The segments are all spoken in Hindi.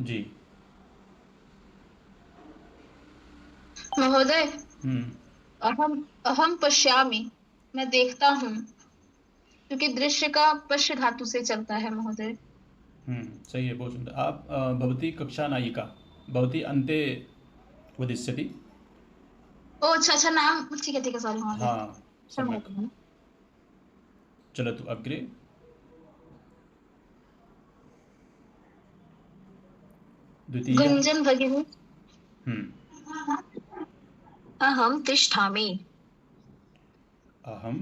जी। महोदय, हम्म। अहम अहम पश्यामि। मैं देखता हूँ, क्योंकि दृश्य का पश्य धातु से चलता है महोदय। सही है, बहुत सुंदर। आप भवती कक्षा नायिका भवती अन्ते वदिष्यति। ओ अच्छा अच्छा, नाम ठीक है, सॉरी महोदय। हाँ, क्षमा सम्यक्। करें। चलतु अग्रे। द्वितीयः। गुंजन भगिनी। हम्म। अहम तिष्ठामि। अहं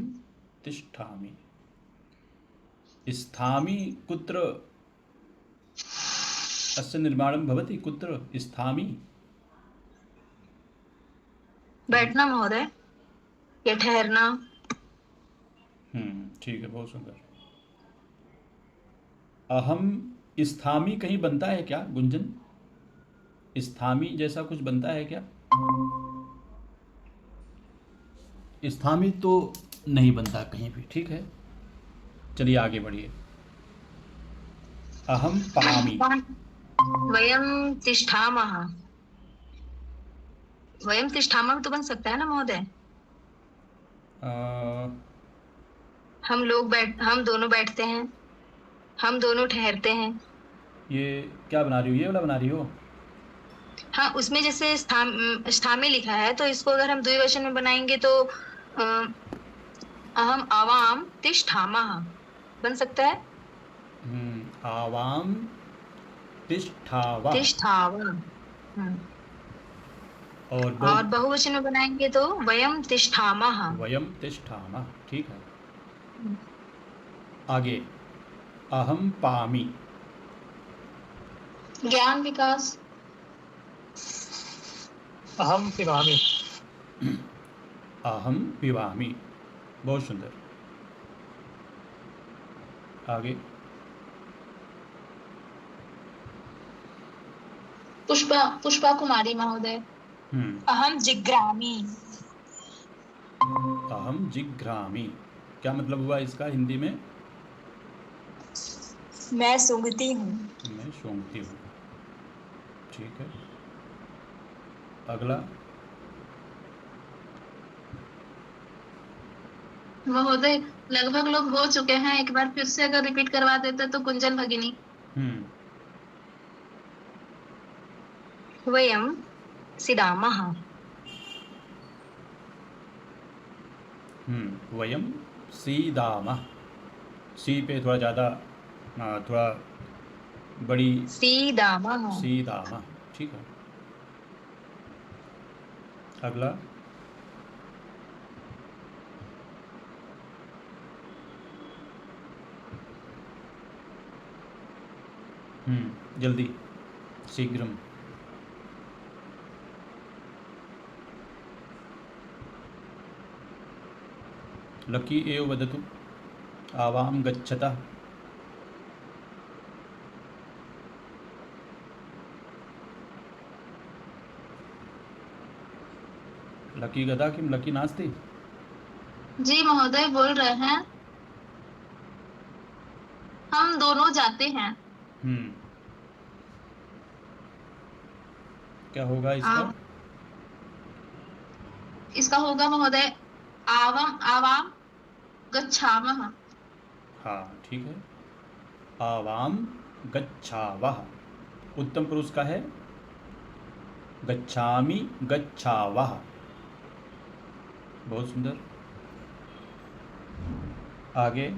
तिष्ठामि। स्थामि कुत्र अस्य निर्माणं भवति? कुत्र स्थामि? कहीं। बैठना महोदय, या ठहरना। ठीक है, बहुत सुंदर। अहम स्थामि कहीं बनता है क्या गुंजन? स्थामी जैसा कुछ बनता है क्या? स्थामी तो नहीं बनता कहीं भी, ठीक है। चलिए आगे बढ़िए। अहम पामी। वयम तिष्ठामः। वयम तिष्ठामः तो बन सकता है ना महोदय। अ, हम दोनों बैठते हैं। हम दोनों ठहरते हैं। ये क्या बना रही हो? ये वाला बना रही हो? हाँ, उसमें जैसे स्थामे लिखा है, तो इसको अगर हम द्विवचन में बनाएंगे तो अहम आवाम तिष्ठामः बन सकता है। आवाम तिष्ठावः। तिष्ठावः। हम्म। और और बहुत। बहुवचन में बनाएंगे तो वयम तिष्ठामः। वयम तिष्ठामः, ठीक है। हम्म। आगे। अहम पामी। ज्ञान विकास। अहम पिबामि। अहम पिबामी, बहुत सुंदर। आगे। पुष्पा कुमारी महोदय। हम्म। अहम जिग्रामी। अहम जिघ्रामी, क्या मतलब हुआ इसका हिंदी में? मैं सूंघती हूँ। मैं सूंघती हूँ, ठीक है। अगला। महोदय, लगभग लोग हो चुके हैं, एक बार फिर से अगर रिपीट करवा देते तो कुंजन भगिनी। हम्म। वयम सिदामः। वयम सीदामः। सी पे थोड़ा ज़्यादा, थोड़ा बड़ी। सीदामः। सीदामः, ठीक है। अगला। जल्दी, शीघ्रम। लकी एव वदतु। आवाम गच्छतः। लकी गदा किम लकी नास्ति? जी महोदय, बोल रहे हैं। हम दोनों जाते हैं। हम्म। क्या होगा इसका? आ, इसका होगा महोदय, आवाम आवाम गच्छामः। हाँ, ठीक है। आवाम गच्छावः। उत्तम पुरुष का है गच्छामि गच्छावः, बहुत सुंदर। आगे।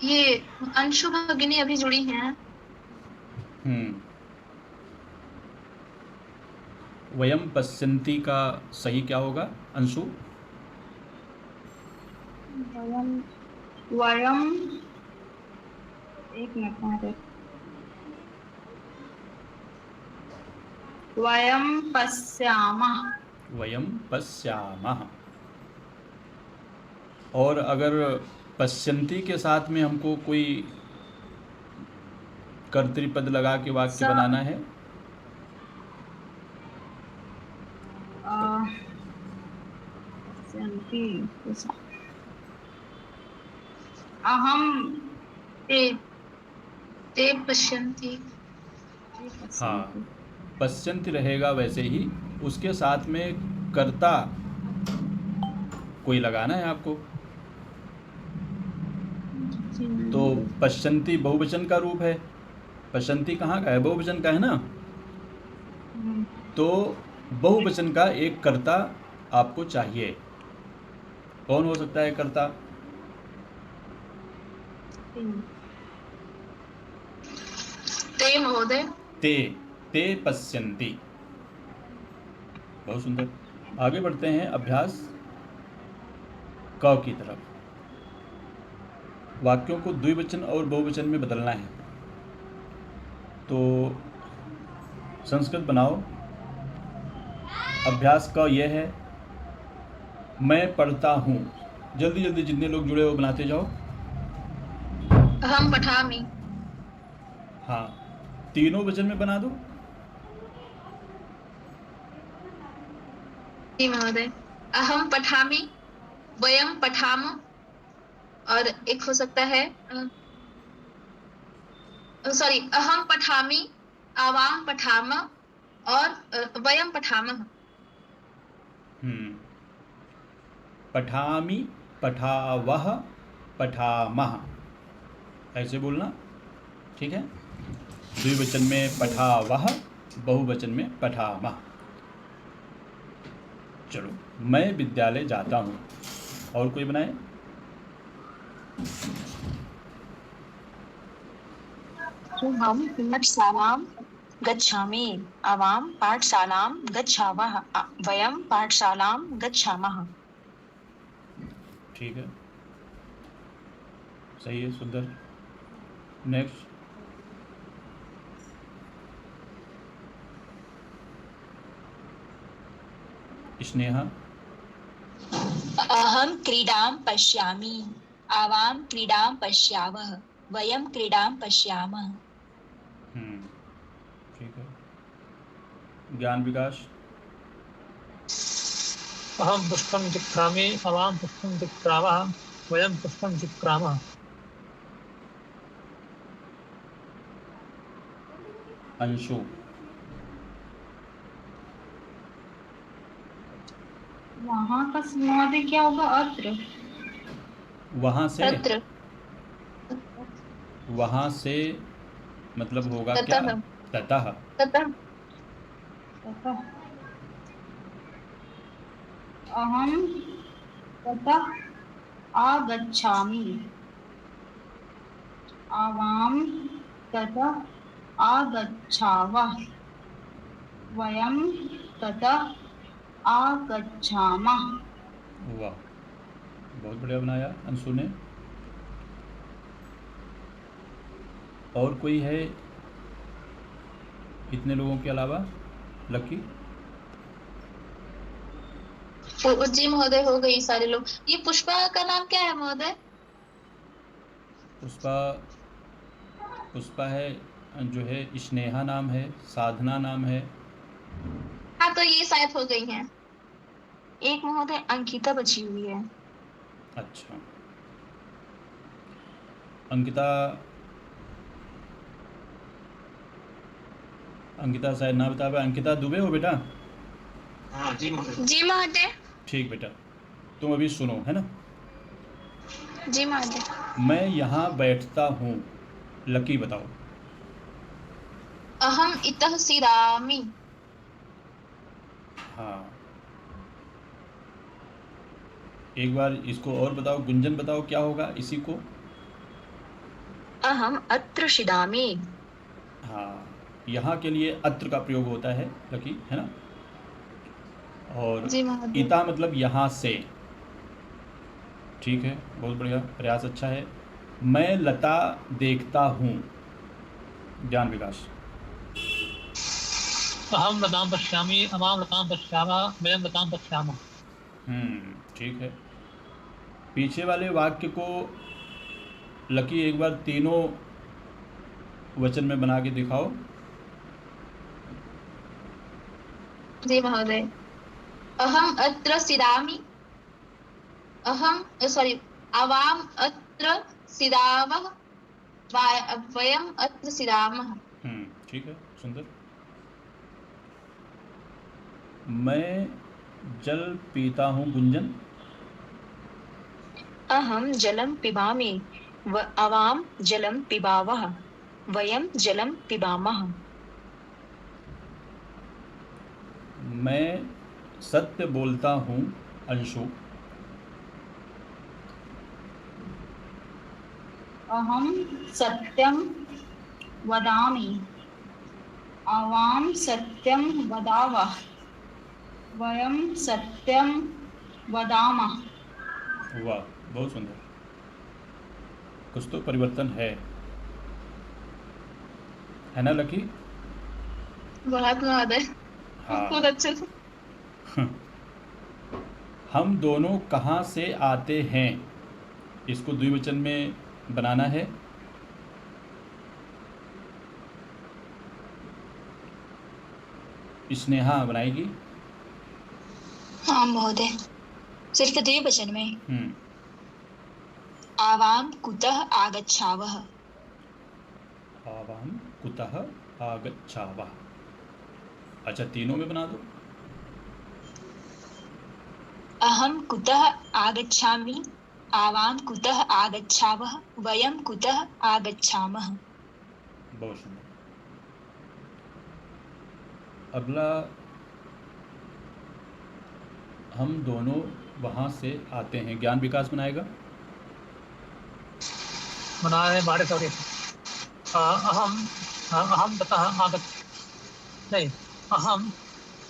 ये अंशु भगिनी अभी जुड़ी हैं। हम्म। वयम पश्यन्ति का सही क्या होगा अंशु? वयम वयम एक मिनट महोदय। वयम पश्यामः। वयम पश्यामः। और अगर पश्यन्ति के साथ में हमको कोई कर्तृपद लगा के वाक्य स बनाना है। अ, पश्यन्ति। अहम ते ते पश्यन्ति। हाँ, पश्यन्ति रहेगा वैसे ही, उसके साथ में कर्ता कोई लगाना है आपको। तो पश्यन्ति बहुवचन का रूप है, पश्यन्ति कहाँ का है, बहुवचन का है ना। तो बहुवचन का एक कर्ता आपको चाहिए। कौन हो सकता है कर्ता? ते महोदय। ते, ते पश्यन्ति। बहुत सुंदर। आगे बढ़ते हैं अभ्यास क की तरफ। वाक्यों को द्विवचन और बहुवचन में बदलना है। तो संस्कृत बनाओ। अभ्यास का यह है, मैं पढ़ता हूँ। जल्दी जल्दी जितने लोग जुड़े हो बनाते जाओ। अहम पठामि। हाँ, तीनों वचन में बना दो। जी महोदय। अहम पठामि, वयम पठाम, और एक हो सकता है सॉरी, अहम पठामि, आवाम पठाम, और वयम पठामः। पठामि, पठावः, पठामः, ऐसे बोलना, ठीक है। द्विवचन में पठावः, बहुवचन में पठामः। चलो, मैं विद्यालय जाता हूँ। और कोई बनाए? हम पाठशालां गच्छामि, आवां पाठशालां गच्छावः, वयं पाठशालां गच्छामः। ठीक है, सही है, सुंदर। नेक्स्ट। स्नेहा। अहं क्रीडां पश्यामि, आवां क्रीडां पश्यावः, वयं क्रीडां पश्यामः। ठीक है। ज्ञान विकास। अहं पुष्पं जिघ्रामि, आवां पुष्पं जिघ्रावः, वयं पुष्पं जिघ्रामः। अंशु। वहाँ का महोदय क्या होगा? अत्र। वहाँ से, तत्र। वहाँ से मतलब होगा ततः। क्या? ततः। ततः। ततः। अहं ततः आगच्छामि, आवां ततः आगच्छावः, वयं ततः आगच्छामः। वाह, बहुत बढ़िया बनाया अंशु ने। और कोई है इतने लोगों के अलावा? लकी। जी महोदय, हो गई सारे लोग। ये पुष्पा का नाम क्या है महोदय? पुष्पा, पुष्पा है, जो है स्नेहा नाम है, साधना नाम है। हाँ, तो ये शायद हो गई हैं। एक महोदय अंकिता बची हुई है। अच्छा, अंकिता, अंकिता शायद ना बता पाए। अंकिता दुबे हो बेटा? हाँ जी महोदय। जी महोदय। ठीक बेटा, तुम अभी सुनो, है ना। जी महोदय। मैं यहाँ बैठता हूँ। लकी बताओ। अहम इतः सिरामि। हाँ, एक बार इसको और बताओ, गुंजन बताओ क्या होगा इसी को। अहम अत्र शिदामि। हाँ, यहाँ के लिए अत्र का प्रयोग होता है लकी, है ना। और जी महोदय। इता मतलब यहाँ से। ठीक है, बहुत बढ़िया, प्रयास अच्छा है। मैं लता देखता हूँ। ज्ञान विकास। अहं लतां पश्यामि, आवां लतां पश्यावः, वयं लतां पश्यामः। ठीक है। पीछे वाले वाक्य को लकी एक बार तीनों वचन में बना के दिखाओ। जी महोदय। अहम अत्र सिरामि, अहम सॉरी, आवाम अत्र सिरावः, वयम् अत्र सिरामः। ठीक है, सुंदर। मैं जल पीता हूँ गुंजन। अहं जलं पिबामि आवां जलं पिबावः वयं जलं पिबामः। मैं सत्य बोलता हूँ अंशु। अहं सत्यं वदामि आवां सत्यं वदावः वयं सत्यं वदामः। वाह, बहुत सुंदर। कुछ तो परिवर्तन है ना लकी? बहुत महोदय, हाँ। बहुत अच्छे से। हम दोनों कहाँ से आते हैं, इसको द्विवचन में बनाना है। स्नेहा बनाएगी। हाँ महोदय, सिर्फ द्विवचन में। हम्म, आवां कुतः आगच्छावः। आवां कुतः आगच्छावः। अच्छा, तीनों में बना दो। अहं कुतः आगच्छामि आवां कुतः आगच्छावः वयं कुतः आगच्छामः। बहुत सुंदर। अगला, हम दोनों वहाँ से आते हैं। ज्ञान विकास बनाएगा। बना रहे बारे सॉरी अहम अहम ततः नहीं अहम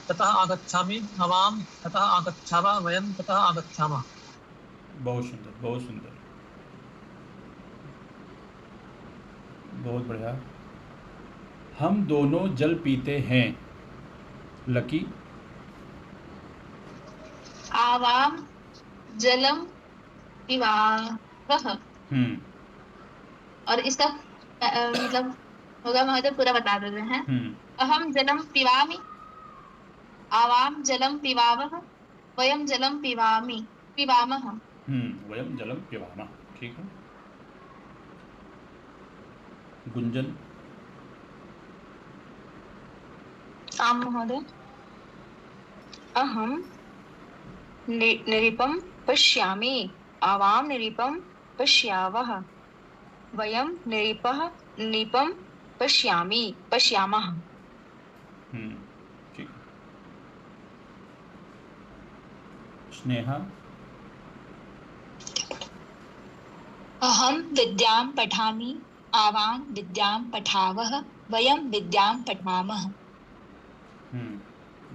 ततः आगच्छामि आवां ततः आगच्छावः वयं ततः आगच्छामः। बहुत सुंदर, बहुत सुंदर, बहुत बढ़िया। हम दोनों जल पीते हैं। लकी। आवां जलं पिबावः। हम्म और इसका मतलब होगा महोदय, पूरा बता देते हैं। हम्म अहं जलं पिबामि आवां जलं पिबावः वयं जलं पिबामः। वयम जलम पिबामः। ठीक है। गुंजन। आं महोदय। अहं निरीपं पश्यामि आवां निरीपं पश्यावः वयं निरीपं पश्यामः। ठीक है। स्नेहा। अहं विद्यां पठामि आवां विद्यां पठावः वयं विद्यां पठामः।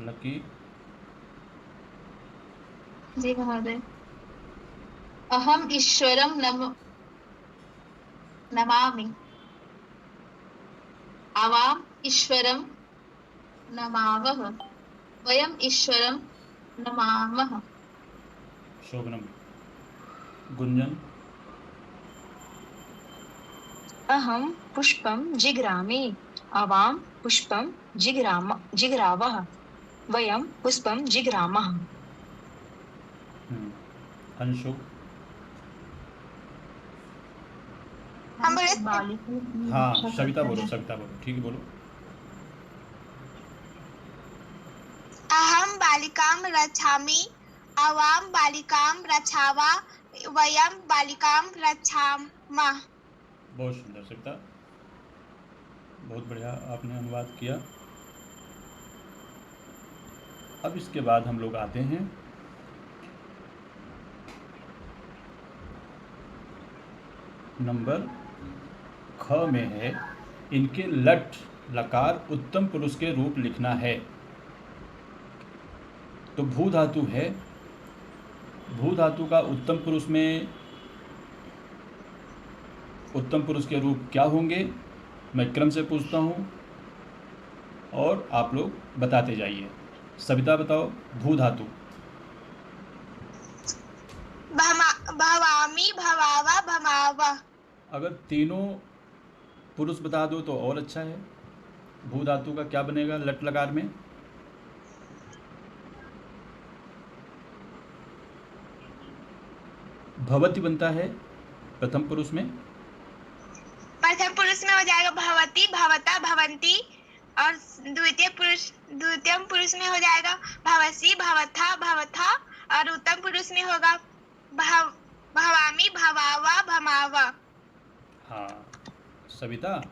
लकी। जी महोदय। अहम् ईश्वरं नमामि आवाम् ईश्वरं नमावः वयम् ईश्वरं नमामः। शोभनम। गुंजन। अहं पुष्पं जिघ्रामि आवां पुष्पं जिघ्रावः वयं पुष्पं जिघ्रामः। अंशु। बालिका की हाँ, रक्षा सविता करते बोलो, हैं। सविता बोलो। ठीक है, बोलो। अहं बालिकां रक्षामि आवां बालिकां रक्षावः वयं बालिकां रक्षामः। बहुत सुंदर सविता, बहुत बढ़िया आपने अनुवाद किया। अब इसके बाद हम लोग आते हैं नंबर ख में है, इनके लट लकार उत्तम पुरुष के रूप लिखना है। तो भू धातु है, भू धातु का उत्तम पुरुष में उत्तम पुरुष के रूप क्या होंगे, मैं क्रम से पूछता हूँ और आप लोग बताते जाइए। सविता बताओ, भू धातु। भवामि भवावः भमावः। अगर तीनों पुरुष बता दो तो और अच्छा है। भू धातु का क्या बनेगा लट लकार में? भवति बनता है प्रथम पुरुष में। प्रथम पुरुष में हो जाएगा भवती भवता भवंती, और द्वितीय पुरुष में हो जाएगा भवसी भवथा भवथा, और उत्तम पुरुष में होगा भवामी भवावा भमावा। हाँ सविता, हाँ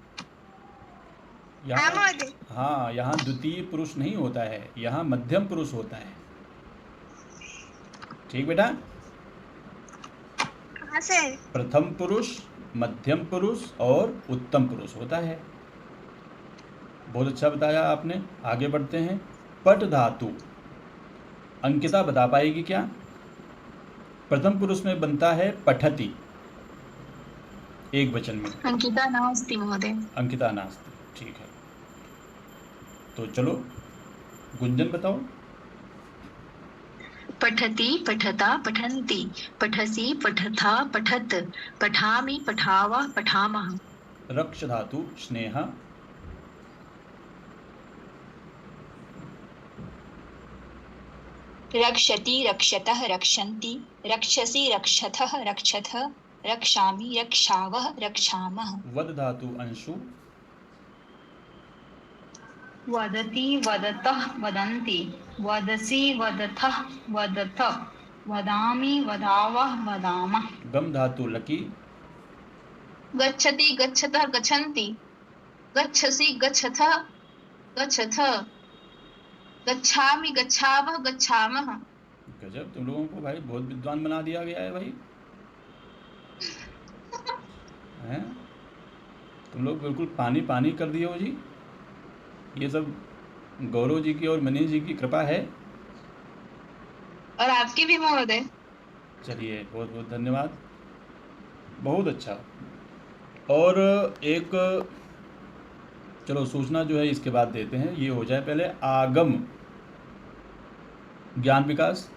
यहाँ महोदय। हाँ यहाँ द्वितीय पुरुष नहीं होता है, यहाँ मध्यम पुरुष होता है। ठीक बेटा, कहाँ से? प्रथम पुरुष, मध्यम पुरुष और उत्तम पुरुष होता है। बहुत अच्छा बताया आपने। आगे बढ़ते हैं। पट धातु, अंकिता बता पाएगी क्या? प्रथम पुरुष में बनता है पठति, एक वचन में। अंकिता नास्ति महोदय। अंकिता नास्ति, ठीक है। तो चलो गुंजन बताओ। पठति पठता पठन्ति, पठसि पठथा पठत, पठामि पठावा पठामः। रक्ष धातु स्नेहा, रक्षति रक्षतः रक्षन्ति, रक्षसि रक्षथः रक्षथ, रक्षामि रक्षावः रक्षामः। वद धातु अंशु, वदति वदतः वदन्ति, वदसि वदथः वदथ, वदामि वदावः वदामः। गम धातु लकी, गच्छति गच्छतः गच्छन्ति, गच्छसि गच्छथः गच्छथ, गच्छामि गच्छावः गच्छामः। गजब, तुम लोगों को भाई बहुत विद्वान बना दिया गया है भाई। हैं? तुम लोग बिल्कुल पानी पानी कर दिए हो जी। ये सब गौरव जी की और मनीष जी की कृपा है। और आपकी भी महोदय। चलिए बहुत बहुत धन्यवाद, बहुत अच्छा। और एक चलो सूचना जो है इसके बाद देते हैं, ये हो जाए पहले। आगम ज्ञान विकास।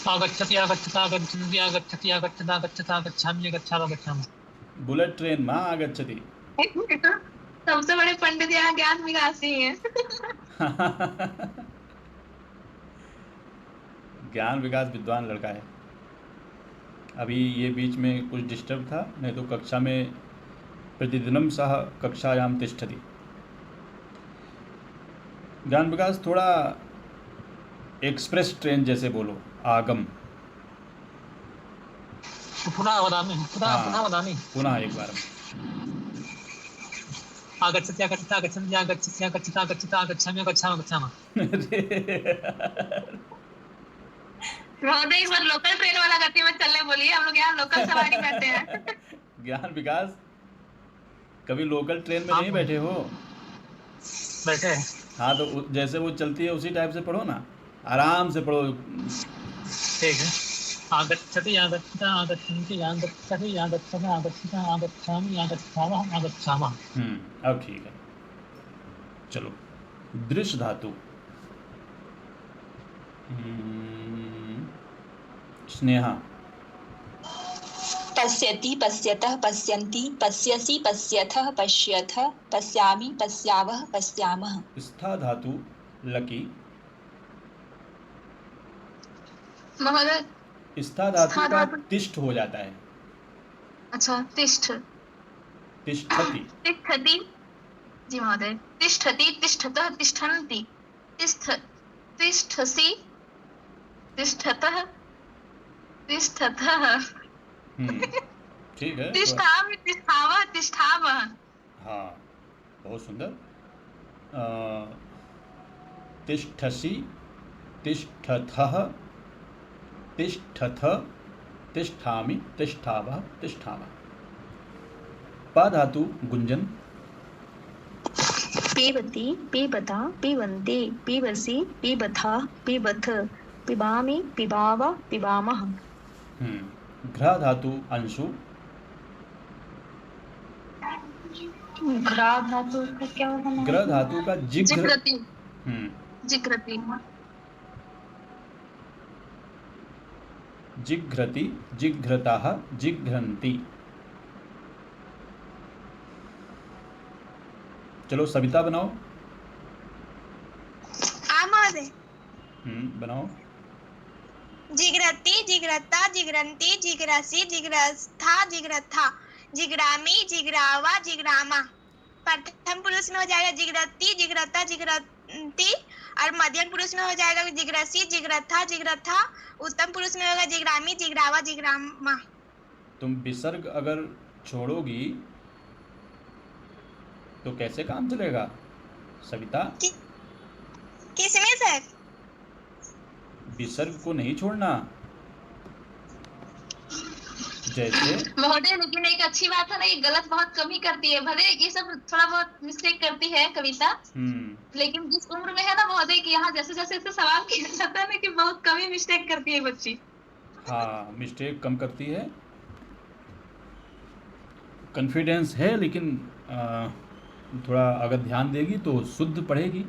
आगच्छति आगच्छता आगच्छन्ति आगच्छति आगच्छता आगच्छता आगच्छामि गच्छामः गच्छामः। बुलेट ट्रेन माँ आगच्छति। सबसे बड़े पंडित यहाँ ज्ञान विकास ही हैं। ज्ञान विकास विद्वान लड़का है। अभी ये बीच में कुछ डिस्टर्ब था, नहीं तो कक्षा में प्रतिदिनम सह कक्षायाम तिष्ठति। ज्ञान विकास थोड़ा एक्सप्रेस ट्रेन जैसे बोलो, आगम। पुनः वदामि पुनः वदामि। पुनः एक बार। आगच्छति आगच्छता आगच्छन्ति आगच्छति आगच्छता आगच्छता आगच्छामि गच्छामः गच्छामः। महोदय एक बार लोकल ट्रेन वाला गति में चलने बोलिए, हम लोग यहाँ लोकल सवारी करते हैं। ज्ञान विकास, कभी लोकल ट्रेन में नहीं बैठे हो? बैठे हैं। हाँ तो जैसे वो चलती है उसी टाइप से पढ़ो ना, आराम से पढ़ो। ठीक है। आगच्छति आगच्छता आगच्छन्ति आगच्छति आगच्छता आगच्छता आगच्छामि आगच्छावः आगच्छामः। अब ठीक है। चलो दृश्य धातु स्नेहा। पश्यति पश्यतः पश्यन्ति, पश्यसि पश्यथः पश्यथ, पश्यामि पश्यावः पश्यामः। स्था धातु लकी। महोदय स्था धातु का तिष्ठ हो जाता है। अच्छा, तिष्ठ तिष्ठति। तिष्ठति। जी महोदय। तिष्ठति तिष्ठतः तिष्ठन्ति, तिष्ठसि तिष्ठतः तिष्ठतः। ठीक है। तिष्ठामि तिष्ठावः तिष्ठावः। हाँ बहुत सुंदर। तिष्ठसि तिष्ठथः तिष्ठथ, तिष्ठामि तिष्ठावः तिष्ठावः। पा धातु गुंजन। पिबति पिबता पिबन्ति, पिबसि पिबथा पिबथ, पिबामि पिबाव पिबामः। घ्रा धातु अंशु। घ्रा धातु का क्या होगा? ग्र धातु का जिघ्र। जिघ्रति। जिघ्रति। जिघ्रति जिघ्रताः जिघ्रन्ति। चलो सविता बनाओ। महोदय। बनाओ। जिग्रति जिग्रता जिग्रन्ति जिग्रसि जिग्रस्था जिग्रथा जिग्रामी जिग्रावा जिग्रामा। प्रथम पुरुष में हो जाएगा जिग्रति जिग्रता जिग्रन्ति और मध्यम पुरुष में हो जाएगा जिग्रसी जिग्रथा जिग्रथा। उत्तम पुरुष में होगा जिग्रामी जिग्रावा जिग्रामा। तुम विसर्ग अगर छोड़ोगी तो कैसे काम चलेगा सविता? किसमें सर? विसर्ग को नहीं छोड़ना। जैसे महोदय लेकिन एक अच्छी बात है ना, ये गलत बहुत कम ही करती है। भले ये सब थोड़ा बहुत मिस्टेक करती है कविता, लेकिन जिस उम्र में है ना महोदय कि यहाँ जैसे जैसे इससे सवाल किया जाता है ना कि बहुत कम ही मिस्टेक करती है बच्ची। हाँ, मिस्टेक कम करती है, कॉन्फिडेंस है, लेकिन थोड़ा अगर ध्यान देगी तो शुद्ध पढ़ेगी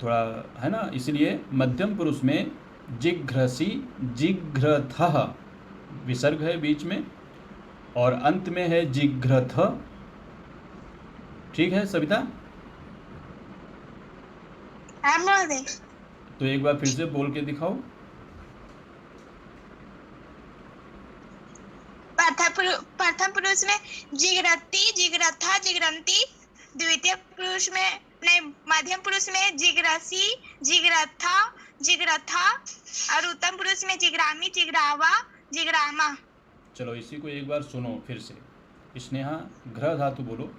थोड़ा, है ना। इसलिए मध्यम पुरुष में जिघ्रसी जिघ्रथः विसर्ग है बीच में और अंत में है जिघ्रथ। ठीक है सविता? हाँ महोदय। तो एक बार फिर से बोल के दिखाओ। प्रथम पुरुष में जिग्रति जिग्रथा जिग्रन्ति, द्वितीय पुरुष में नहीं, मध्यम पुरुष में जिग्रसी जिग्रथा जिग्रथा और उत्तम पुरुष में जिग्रामी जिग्रावा जिग्रामा। चलो इसी को एक बार सुनो फिर से। स्नेहा, घ्र धातु बोलो।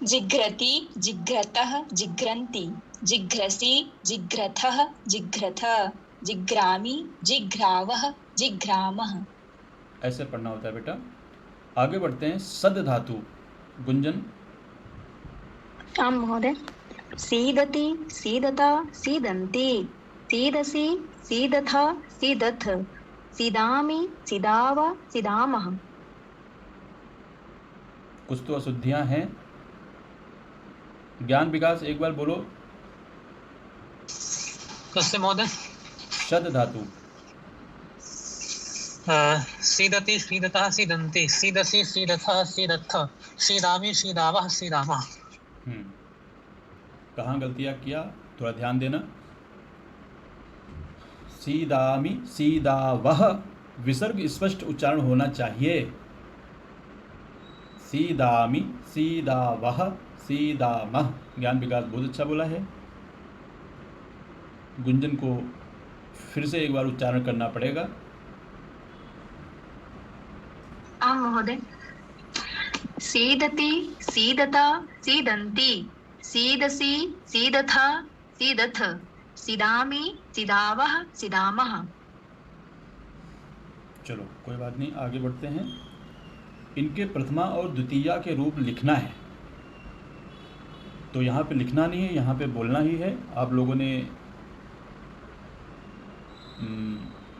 जिघ्रति जिघ्रतः जिघ्रन्ति जिघ्रसि जिघ्रथः जिघ्रथ जिघ्रामि जिघ्रावः जिघ्रामः। ऐसे पढ़ना होता है बेटा। आगे बढ़ते हैं। सद धातु गुंजन। आम महोदय। सीदति सीदता सीदन्ति सीदसि सीदथ सीदथ सीदामि सीदाव सीदामः। कुछ तो अशुद्धियां हैं। ज्ञान विकास एक बार बोलो। कस्य महोदय? शद धातु। सीदति सीदतः सीदन्ति सीदसि सीदथः सीदथ सीदामि सीदावः सीदामः। कहाँ गलतियाँ किया थोड़ा ध्यान देना। सीदामि सीदावह विसर्ग स्पष्ट उच्चारण होना चाहिए। सीदामि सीदावह सीदामह। ज्ञान विकास बहुत अच्छा बोला है। गुंजन को फिर से एक बार उच्चारण करना पड़ेगा। आम महोदय। सीदति सीदता सीदन्ति सीदसि सीदथ सीदथ सीदामि सीदावः सीदामः। चलो कोई बात नहीं, आगे बढ़ते हैं। इनके प्रथमा और द्वितीया के रूप लिखना है, तो यहाँ पे लिखना नहीं है, यहाँ पे बोलना ही है। आप लोगों ने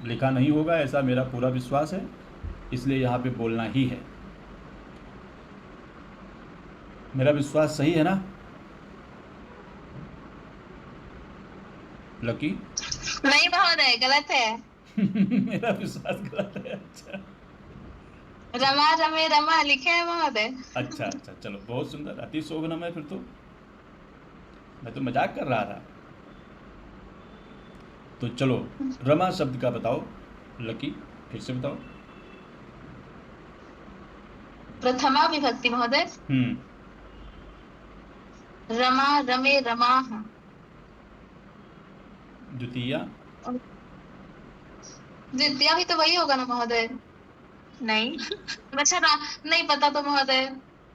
लिखा नहीं होगा ऐसा मेरा पूरा विश्वास है, इसलिए यहाँ पे बोलना ही है। मेरा विश्वास सही है ना लकी? नहीं महोदय, गलत है। मेरा विश्वास गलत है। अच्छा, रमा रमे रमा लिखे है महोदय। अच्छा अच्छा, चलो बहुत सुंदर, अति शोभनम है। फिर तो मैं तो मजाक कर रहा था। तो चलो रमा शब्द का बताओ लकी, फिर से बताओ। प्रथमा विभक्ति महोदय। रमा रमे रमाः। द्वितीया? द्वितीया भी तो वही होगा ना महोदय? नहीं। अच्छा नहीं पता तो महोदय,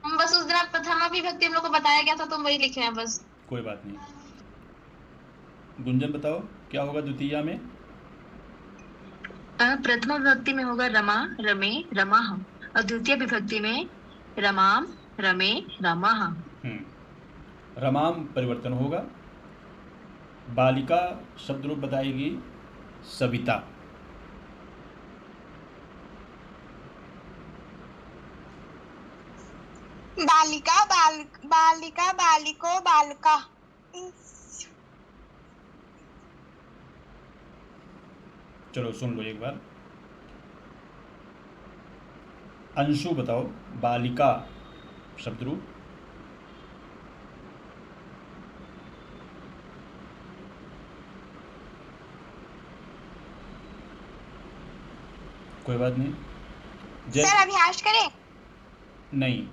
हम बस उस दिन प्रथमा विभक्ति हम लोग को बताया गया था तो हम वही लिखे हैं बस। कोई बात नहीं। गुंजन बताओ क्या होगा द्वितीया में? प्रथम विभक्ति में होगा रमा रमे रमाः और द्वितीय विभक्ति में रमाम रमे रमाः। रमाम परिवर्तन होगा। बालिका शब्द रूप बताएगी सविता। बालिका बालिका बालिको बालका। चलो सुन लो एक बार। अंशु बताओ बालिका शब्द रूप। कोई बात नहीं। जैसे सर अभ्यास करें? नहीं,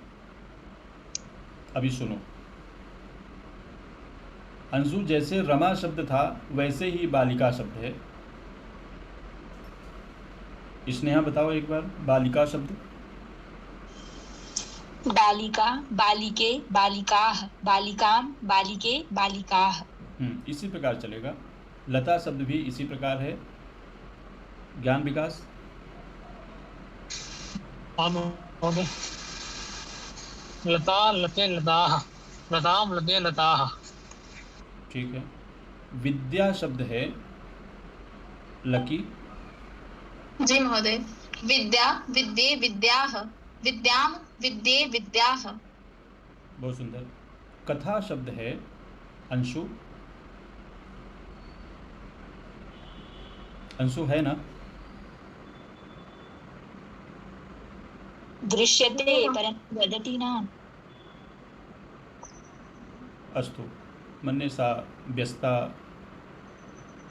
अभी सुनो। अंशु, जैसे रमा शब्द था वैसे ही बालिका शब्द है। स्नेहा बताओ एक बार बालिका शब्द। बालिका, बालिके, बालिकाः, बालिकां, बालिके, बालिकाः। इसी प्रकार चलेगा। लता शब्द भी इसी प्रकार है। ज्ञान विकास। हाँ महोदय। लता लते लताः, लतां लते लताः। ठीक है। विद्या शब्द है लकी। जी महोदय। विद्या, विद्ये, विद्याः, विद्यां, विद्ये, विद्याः। बहुत सुंदर। कथा शब्द है अंशु। अंशु है ना? दृश्यते परन्तु वदति न। अस्तु, मन्ये सा व्यस्ता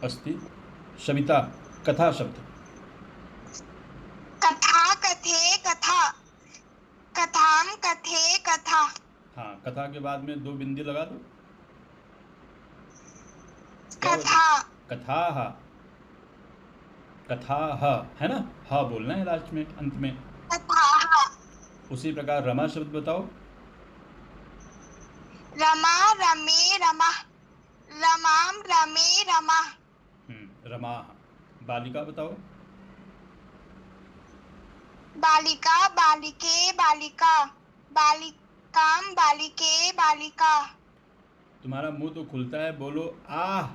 अस्ति। शमिता, कथा शब्द। कथा, कथे, कथा, कथाम, कथे, कथा। हाँ, कथा के बाद में 2 बिंदी लगा दो। क्या होता? कथा, कथा, कथा है ना? हा बोलना है लास्ट में, अंत में। कथा। उसी प्रकार रमा शब्द बताओ। रमा, रमे, रमा, रमाम, रमे, रमा। रमा। बालिका बताओ। बालिका, बालिके, बालिका, बालिकाम, बालिके, बालिका। तुम्हारा मुंह तो खुलता है, बोलो आह।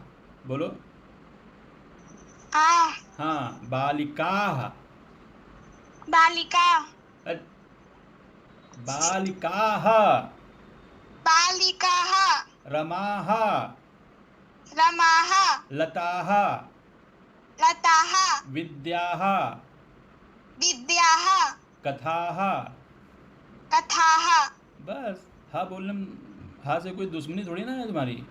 बोलो आ, हाँ, बालिका। बालिका, बालिका। बालिकाः, रमाः, रमाः, लताः, लताः, विद्याः, विद्याः, कथाः। कथाः। बस हाँ बोलने में हाँ से कोई दुश्मनी थोड़ी ना है तुम्हारी।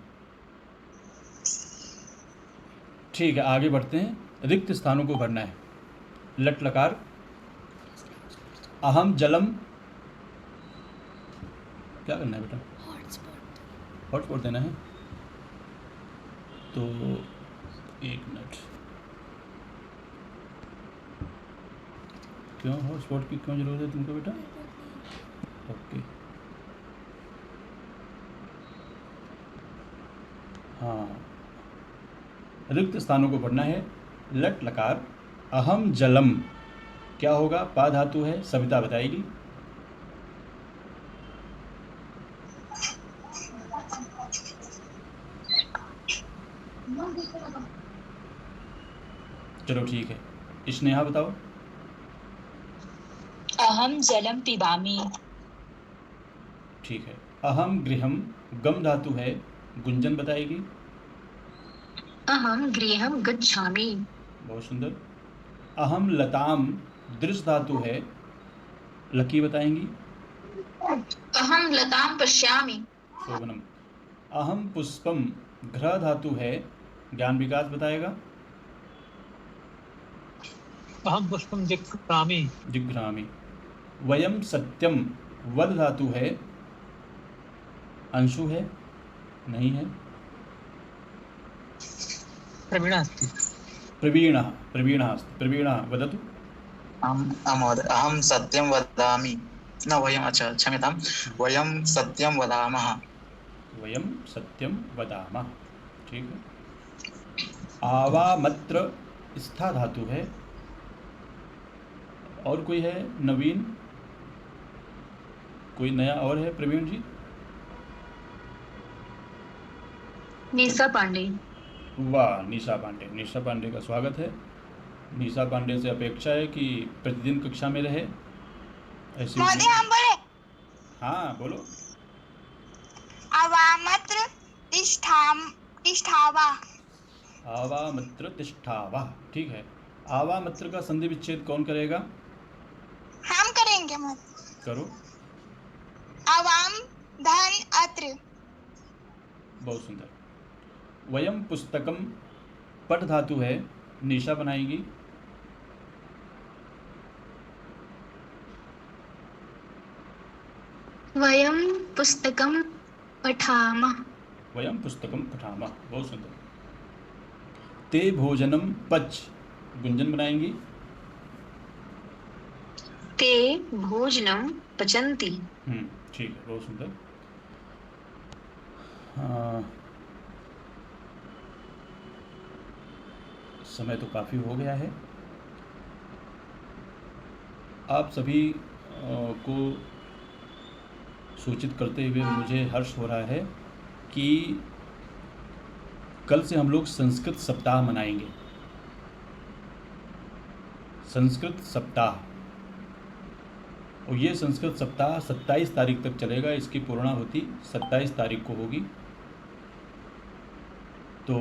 ठीक है, आगे बढ़ते हैं। रिक्त स्थानों को भरना है। लट लकार। अहम जलम। क्या करना है बेटा? हॉटस्पॉट देना है। तो 1 मिनट। क्यों हॉटस्पॉट की क्यों जरूरत है तुमको बेटा? ओके। हाँ, रिक्त स्थानों को पढ़ना है। लट लकार। अहम जलम क्या होगा? पा धातु है, सविता बताएगी। चलो ठीक है, स्नेहा बताओ। अहम जलम पिबामि। ठीक है। अहम गृहम, गम धातु है, गुंजन बताएगी। अहम गृहं गच्छामि। बहुत सुंदर। अहम लताम, दृश धातु है, लकी बताएंगी। अहम लतां पश्यामि। शोभनम। अहम पुष्पम, घ्र धातु है, ज्ञान विकास बताएगा। अहम पुष्पं जिघ्रामि। जिघ्रामि। वयम सत्यम, वद धातु है, अंशु है नहीं है? प्रवीणः अस्ति। प्रवीणः, प्रवीणः अस्ति। प्रवीणः वदतु। महोदय, अहं सत्यं वदामि। न वयम्, अच्छा क्षम्यतां, वयं सत्यं वदामः। वयम सत्यम वदामः। ठीक है। आवामत्र स्था धातु है। और कोई है नवीन? कोई नया और है प्रवीण जी? निशा पांडे। वाह, निशा पांडे। निशा पांडे का स्वागत है। निशा पांडे से अपेक्षा है कि प्रतिदिन कक्षा में रहे। ऐसे मोदी हम बोले हाँ बोलो। अवामत्र तिष्ठावा। आवामत्र तिष्ठावा। ठीक है। आवामत्र का संधि विच्छेद कौन करेगा? हम करेंगे मत। करो। अवाम धन अत्र। बहुत सुंदर। वयम पुस्तकम, पट धातु है, निशा बनाएगी। वयं पुस्तकं पठामः। वयम पुस्तकम पठामः। बहुत सुंदर। ते भोजनम पच, गुंजन बनाएंगी। ते भोजनं पचन्ति। ठीक है, बहुत सुंदर। समय तो काफ़ी हो गया है। आप सभी को सूचित करते हुए मुझे हर्ष हो रहा है कि कल से हम लोग संस्कृत सप्ताह मनाएंगे। संस्कृत सप्ताह, और ये संस्कृत सप्ताह 27 तारीख तक चलेगा। इसकी पूर्णाहुति 27 तारीख को होगी। तो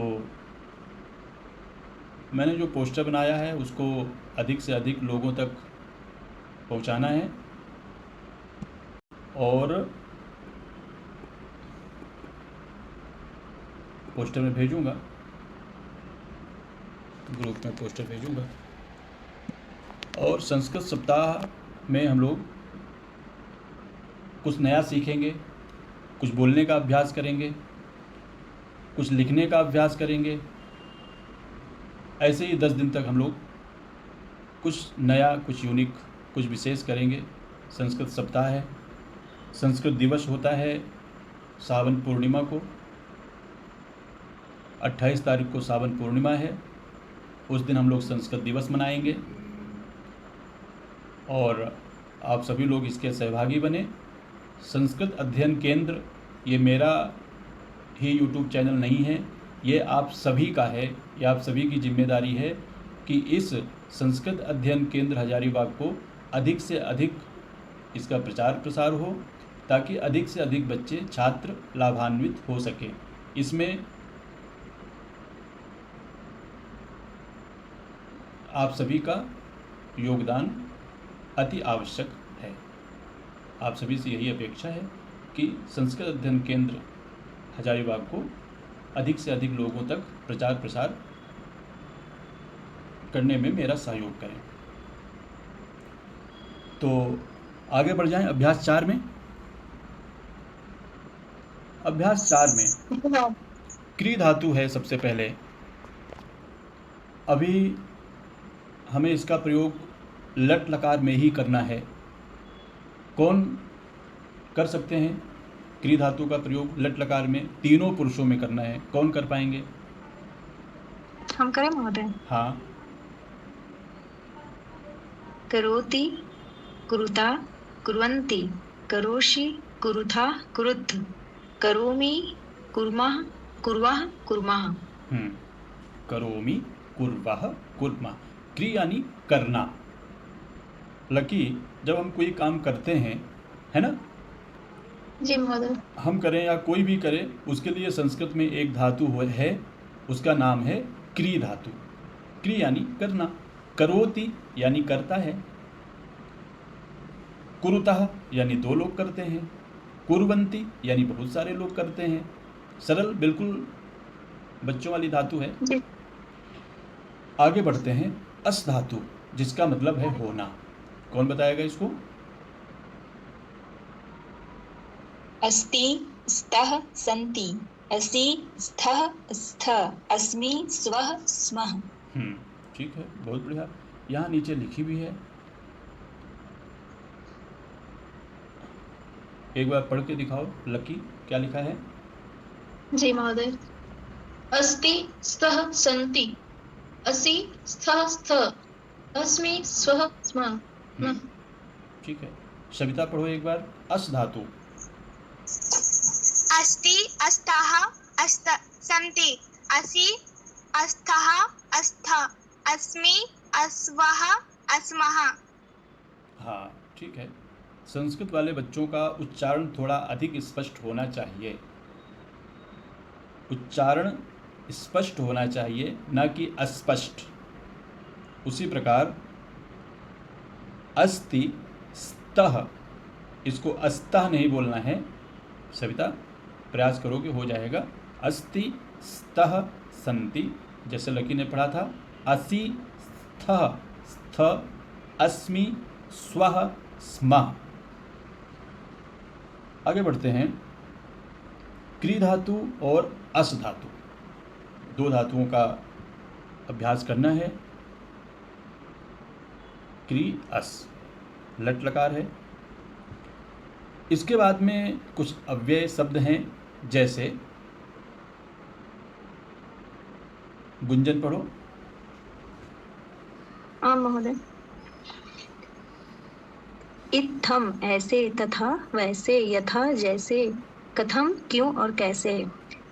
मैंने जो पोस्टर बनाया है उसको अधिक से अधिक लोगों तक पहुंचाना है, और पोस्टर में भेजूंगा, ग्रुप में पोस्टर भेजूंगा। और संस्कृत सप्ताह में हम लोग कुछ नया सीखेंगे, कुछ बोलने का अभ्यास करेंगे, कुछ लिखने का अभ्यास करेंगे। ऐसे ही 10 दिन तक हम लोग कुछ नया, कुछ यूनिक, कुछ विशेष करेंगे। संस्कृत सप्ताह है। संस्कृत दिवस होता है सावन पूर्णिमा को। 28 तारीख को सावन पूर्णिमा है। उस दिन हम लोग संस्कृत दिवस मनाएंगे, और आप सभी लोग इसके सहभागी बने। संस्कृत अध्ययन केंद्र ये मेरा ही यूट्यूब चैनल नहीं है, ये आप सभी का है। ये आप सभी की जिम्मेदारी है कि इस संस्कृत अध्ययन केंद्र हजारीबाग को अधिक से अधिक इसका प्रचार प्रसार हो, ताकि अधिक से अधिक बच्चे, छात्र लाभान्वित हो सकें। इसमें आप सभी का योगदान अति आवश्यक है। आप सभी से यही अपेक्षा है कि संस्कृत अध्ययन केंद्र हजारीबाग को अधिक से अधिक लोगों तक प्रचार प्रसार करने में मेरा सहयोग करें। तो आगे बढ़ जाएं अभ्यास 4 में। अभ्यास 4 में क्री धातु है सबसे पहले। अभी हमें इसका प्रयोग लट लकार में ही करना है। कौन कर सकते हैं क्री धातु का प्रयोग लट लकार में? तीनों पुरुषों में करना है। कौन कर पाएंगे? हम करें महोदय? हाँ। करोति, कुरुता, कुर्वन्ति, करोषि, कुरुथा, कुरुद्ध, करोमि, कुर्मः, कुर्वः, कुर्मः। करोमि, कुर्वः, कुर्मः। क्री यानी करना। लकी, जब हम कोई काम करते हैं, है ना? जी महोदय। हम करें या कोई भी करे, उसके लिए संस्कृत में एक धातु है, उसका नाम है क्री धातु। क्री यानी करना। करोति यानी करता है। कुरुतः यानी 2 लोग करते हैं। कुर्वन्ति यानी बहुत सारे लोग करते हैं। सरल, बिल्कुल बच्चों वाली धातु है। जी। आगे बढ़ते हैं। अस धातु, जिसका मतलब है होना। कौन बताएगा इसको? अस्ति, स्तः, सन्ति, असि, स्थः, स्थ, अस्मि, स्वः, स्मः। ठीक है, बहुत बढ़िया। यहाँ नीचे लिखी भी है, एक बार पढ़ के दिखाओ। लकी, क्या लिखा है? जी महोदय। अस्ति, स्तः, सन्ति, असि, स्थः, स्थ, अस्मि, स्वः, स्मः। ठीक है, सविता पढ़ो एक बार। अस धातु। अस्ति, अस्तः, अस्त, सन्ति, असि, अस्थः, अस्थ, अस्मि, अस्वः, अस्मः। हाँ, ठीक है। संस्कृत वाले बच्चों का उच्चारण थोड़ा अधिक स्पष्ट होना चाहिए। उच्चारण स्पष्ट होना चाहिए, ना कि अस्पष्ट। उसी प्रकार अस्ति, स्तः, इसको अस्तः नहीं बोलना है। सविता, प्रयास करोगे हो जाएगा। अस्ति, स्तः, सन्ति, जैसे लकी ने पढ़ा था। असि, स्थः, स्थ, अस्मि, स्वः, स्मः। आगे बढ़ते हैं। क्री धातु और अस धातु, दो धातुओं का अभ्यास करना है। क्री अस लट लकार है। इसके बाद में कुछ अव्यय शब्द हैं, जैसे गुंजन पढ़ो। आम महोदय। इत्थम ऐसे, तथा वैसे, यथा जैसे, कथम क्यों और कैसे,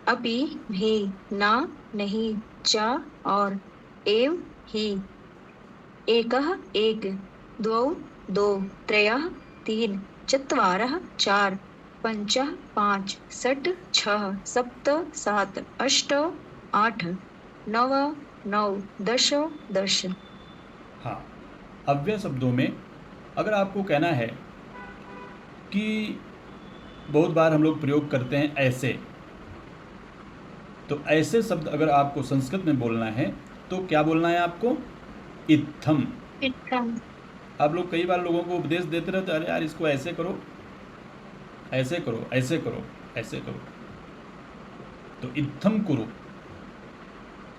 अपि भी, ना नहीं, च और, एव ही, एकः एक, द्वौ दो, त्रयः तीन, चत्वारः चार, पंचः पाँच, षट् छः, सप्त सात, अष्ट आठ, नव नौ, दश दश। हाँ, अव्यय शब्दों में अगर आपको कहना है कि बहुत बार हम लोग प्रयोग करते हैं ऐसे, तो ऐसे शब्द अगर आपको संस्कृत में बोलना है तो क्या बोलना है आपको? इत्थम। इत्थम। आप लोग कई बार लोगों को उपदेश देते रहते, अरे यार इसको ऐसे करो, ऐसे करो, ऐसे करो, ऐसे करो, तो इत्थम करो,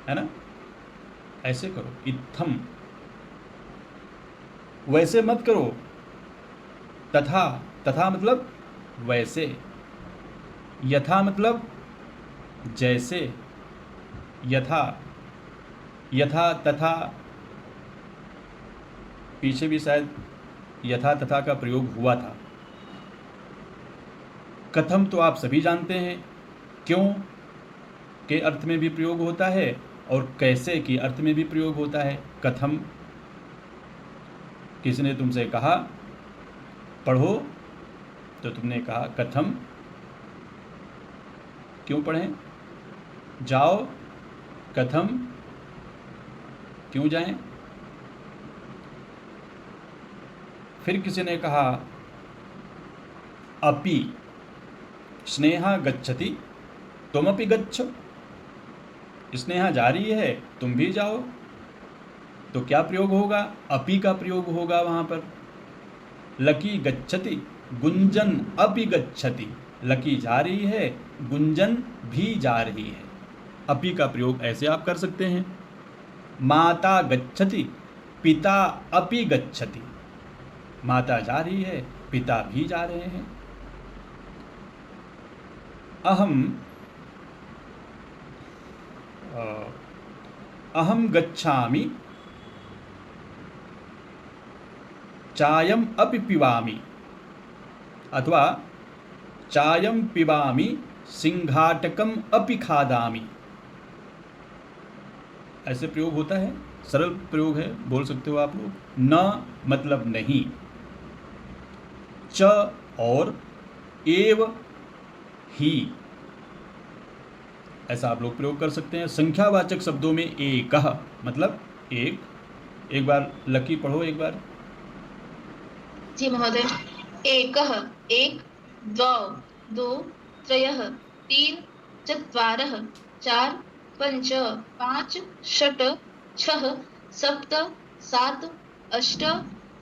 है ना, ऐसे करो, इत्थम। वैसे मत करो, तथा, तथा मतलब वैसे, यथा मतलब जैसे, यथा, यथा तथा, पीछे भी शायद यथा तथा का प्रयोग हुआ था। कथम तो आप सभी जानते हैं, क्यों के अर्थ में भी प्रयोग होता है और कैसे के अर्थ में भी प्रयोग होता है। कथम, किसी ने तुमसे कहा पढ़ो, तो तुमने कहा कथम, क्यों पढ़ें? जाओ, कथम, क्यों जाएं? फिर किसी ने कहा अपि स्नेहा गच्छति, तुमपि गच्छ, स्नेहा जा रही है, तुम भी जाओ। तो क्या प्रयोग होगा? अपि का प्रयोग होगा वहाँ पर। लकी गच्छति, गुंजन अपि गच्छति, लकी जा रही है, गुंजन भी जा रही है। अपि का प्रयोग ऐसे आप कर सकते हैं। माता गच्छति, पिता अपि गच्छति, माता जा रही है, पिता भी जा रहे हैं। अहम गच्छामि, चायम अपि पिबामि, अथवा चायम पिबामि, सिंघाटकम अपि खादामि, ऐसे प्रयोग होता है। सरल प्रयोग है, बोल सकते हो आप लोग। न मतलब नहीं, च और एव ही, ऐसा आप लोग प्रयोग कर सकते हैं। संख्यावाचक शब्दों में एकः मतलब एक। एक बार लकी पढ़ो एक बार। जी महोदय। एकः एक, द्वौ दो, त्रयः तीन, चत्वारः चार, पंच पाँच, षट् छः, सप्त सात, अष्ट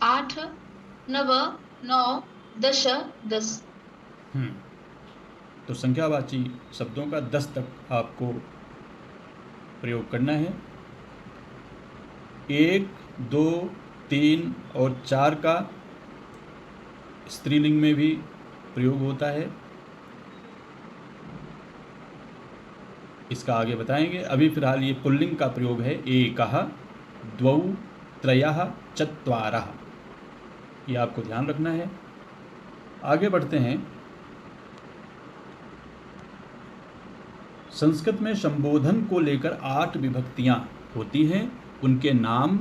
आठ, नव नौ, दश दस। तो संख्यावाची शब्दों का 10 तक आपको प्रयोग करना है। 1, 2, 3 और 4 का स्त्रीलिंग में भी प्रयोग होता है। इसका आगे बताएंगे। अभी फिलहाल ये पुल्लिंग का प्रयोग है। एकः, द्वौ, त्रयः, चत्वारः, ये आपको ध्यान रखना है। आगे बढ़ते हैं। संस्कृत में संबोधन को लेकर 8 विभक्तियां होती हैं। उनके नाम,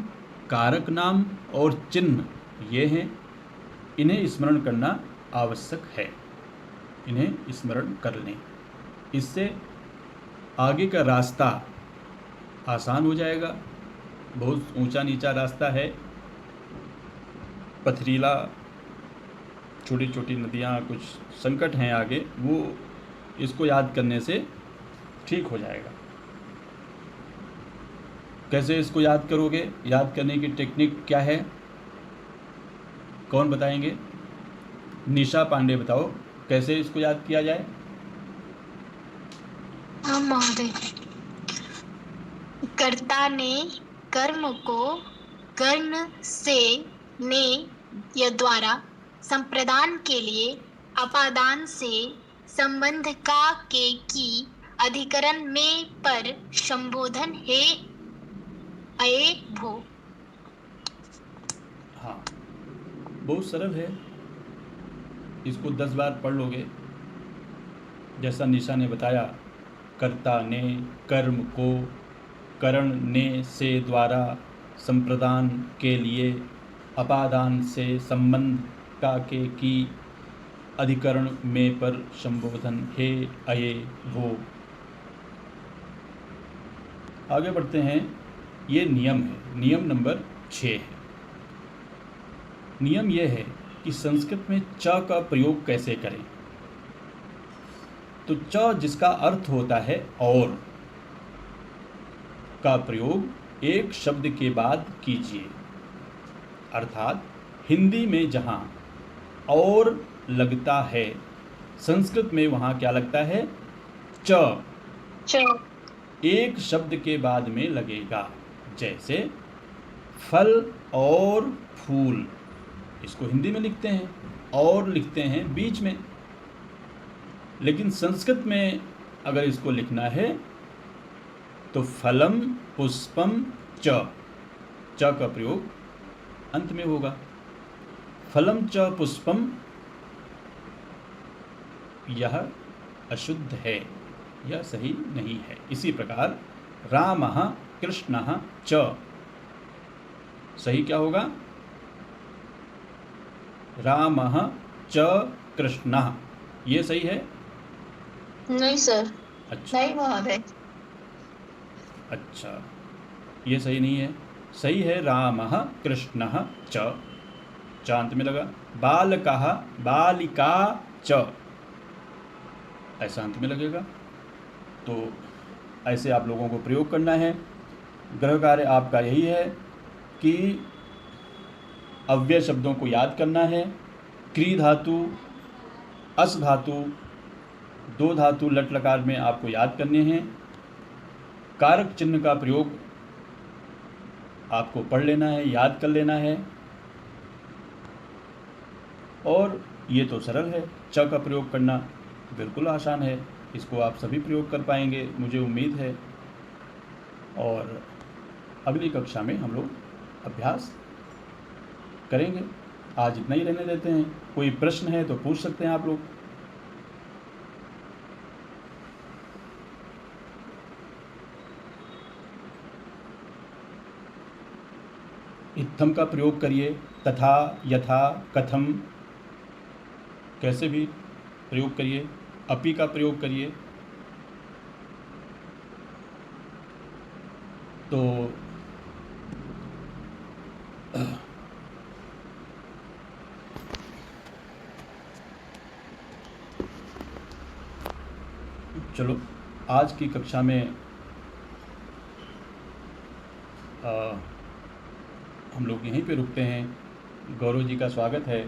कारक नाम और चिन्ह ये हैं। इन्हें स्मरण करना आवश्यक है। इन्हें स्मरण कर लें, इससे आगे का रास्ता आसान हो जाएगा। बहुत ऊंचा नीचा रास्ता है, पथरीला, छोटी छोटी नदियाँ, कुछ संकट हैं आगे, वो इसको याद करने से ठीक हो जाएगा। कैसे इसको याद करोगे? याद करने की टेक्निक क्या है? कौन बताएंगे? निशा पांडे बताओ। कैसे इसको याद किया जाए? हाँ महोदय। कर्ता ने कर्म को कर्ण से ने या द्वारा संप्रदान के लिए अपादान से संबंध का के की अधिकरण में पर संबोधन है अये भो। हाँ, बहुत सरल है, इसको 10 बार पढ़ लोगे। जैसा निशा ने बताया, कर्ता ने कर्म को करण ने से द्वारा संप्रदान के लिए अपादान से संबंध का के की अधिकरण में पर संबोधन हे अये वो। आगे बढ़ते हैं। ये नियम है, नियम नंबर 6 है। नियम यह है कि संस्कृत में च का प्रयोग कैसे करें। तो च जिसका अर्थ होता है और, का प्रयोग एक शब्द के बाद कीजिए। अर्थात हिंदी में जहाँ और लगता है, संस्कृत में वहाँ क्या लगता है? च। एक शब्द के बाद में लगेगा। जैसे फल और फूल, इसको हिंदी में लिखते हैं और लिखते हैं बीच में, लेकिन संस्कृत में अगर इसको लिखना है तो फलम पुष्पम च का प्रयोग अंत में होगा। फलम च पुष्पम, यह अशुद्ध है, यह सही नहीं है। इसी प्रकार रामः कृष्णः च, सही क्या होगा? रामः च कृष्णः, ये सही है? नहीं सर। अच्छा, नहीं महोदय। अच्छा, ये सही नहीं है। सही है रामः कृष्णः च, चांत में लगा। बालकः बालिका च, ऐसा अंत में लगेगा। तो ऐसे आप लोगों को प्रयोग करना है। गृह कार्य आपका यही है कि अव्यय शब्दों को याद करना है। क्री धातु, अस धातु, 2 धातु लट लकार में आपको याद करने हैं। कारक चिन्ह का प्रयोग आपको पढ़ लेना है, याद कर लेना है। और ये तो सरल है, च का प्रयोग करना बिल्कुल आसान है। इसको आप सभी प्रयोग कर पाएंगे, मुझे उम्मीद है। और अगली कक्षा में हम लोग अभ्यास करेंगे। आज इतना ही रहने देते हैं। कोई प्रश्न है तो पूछ सकते हैं आप लोग। इत्थम का प्रयोग करिए, तथा, यथा, कथम, कैसे भी प्रयोग करिए। अपि का प्रयोग करिए। तो चलो, आज की कक्षा में हम लोग यहीं पे रुकते हैं। गौरव जी का स्वागत है।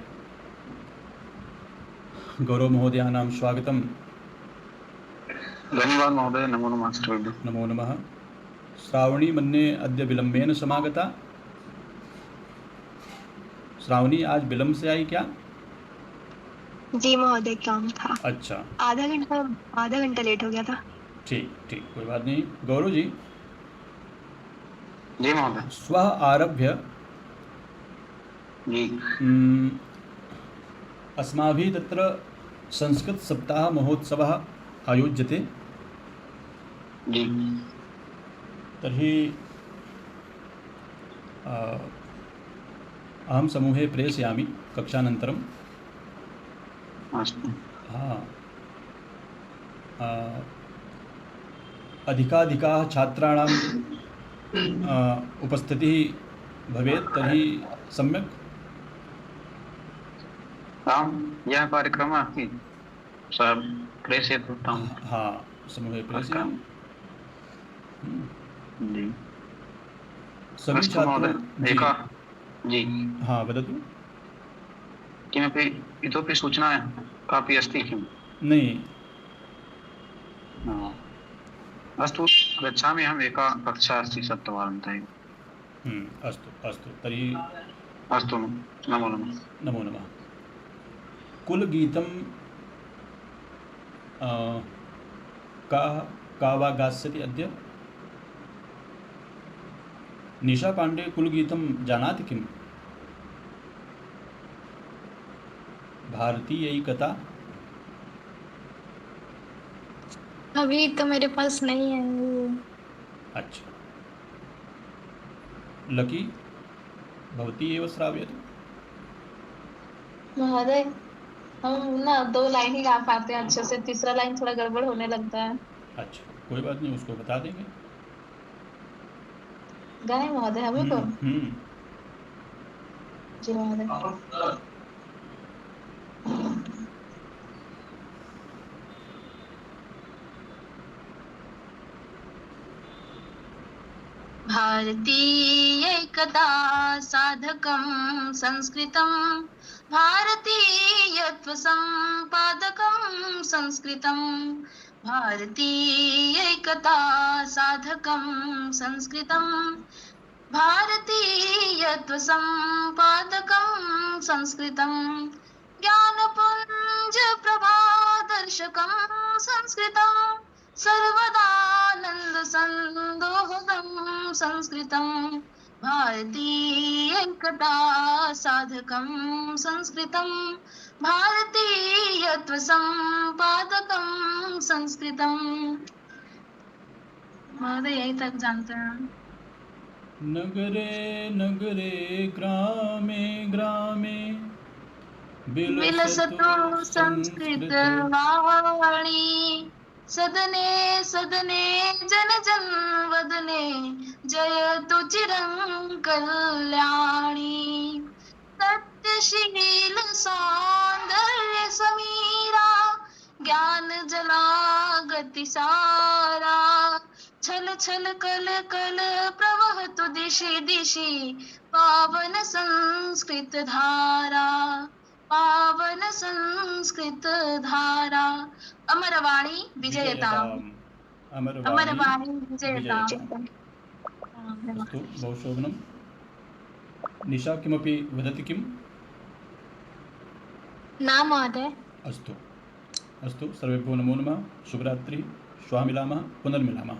गौरव महोदयानां स्वागतम। धन्यवाद महोदय। नमो नमः। नमो नमः। श्रावणी मन्ये अद्य विलंबेन समागता। श्रावणी आज विलंब से आई क्या? जी महोदय, काम था। अच्छा, आधा घंटा लेट हो गया था। ठीक ठीक, कोई बात नहीं। गौरव जी, जी महोदय। स्वः आरभ्य जी अस्माभिः तत्र संस्कृत सप्ताह महोत्सवः आयोज्यते। जी तर्हि अहं समूहे प्रेषयामि कक्षानन्तरं। अस्तु। हाँ, अधिकाधिकाः छात्राणां उपस्थितिः भवेत् तर्हि सम्यक्। आम्, यः कार्यक्रमः अस्ति सः प्रेषयतु तं। हाँ, समूहे प्रेषयामि। जी। सभी अस्तु छात्रों महोदय। जी, जी हाँ वदतु। किमपि इतोपि सूचना कापि अस्ति किम्? नहीं। अस्तु, गच्छामि अहम्, एका कक्षा अस्ति सप्तवादनतः। अस्तु अस्तु तर्हि अस्तु, नमो नमः। नमो नमः। कुलगीतं का वा गास्यति अद्य? निशा पांडे कुलगीतं जानाति किम्? भारतीयैकता। अभी तो मेरे पास नहीं है। अच्छा, लकी भवती एव श्राव्यते। महोदय, हम ना 2 लाइन ही गा पाते हैं अच्छे से, तीसरा लाइन थोड़ा गड़बड़ होने लगता है। अच्छा, कोई बात नहीं, उसको बता देंगे। गाए महोदय हमें को? जी महोदय। भारतीयैकता साधकं संस्कृतं, भारतीयत्व संपादकं संस्कृतं, भारतीयैकता साधकं संस्कृतं, भारतीयत्व संपादकं संस्कृतं, ज्ञानपुञ्ज प्रभादर्शकं संस्कृतं, सर्वदानन्द संदोहकं संस्कृतं, भारतीयैकता साधकं संस्कृतं, भारतीयत्व संपादकं संस्कृतं। महोदय यहीं तक जानते हैं। नगरे नगरे ग्रामे ग्रामे विलसतु संस्कृतवाणी, सदने सदने जन जन वदने, जयतु चिरं कल्याणी। सत्यशील सौंदर्य समीरा, ज्ञान जला गति सारा, छल छल कल कल प्रवहतु दिशि दिशि, पावन संस्कृत धारा, पावन संस्कृत धारा। अमरवाणी विजयताम्, अमरवाणी विजयताम्। अस्तु, बहु शोभनं। निशा किमपि वदति किम्? न महोदय। अस्तु अस्तु, सर्वेभ्यो नमो नमः। शुभरात्रिः। श्वः मिलामः, पुनर्मिलामः।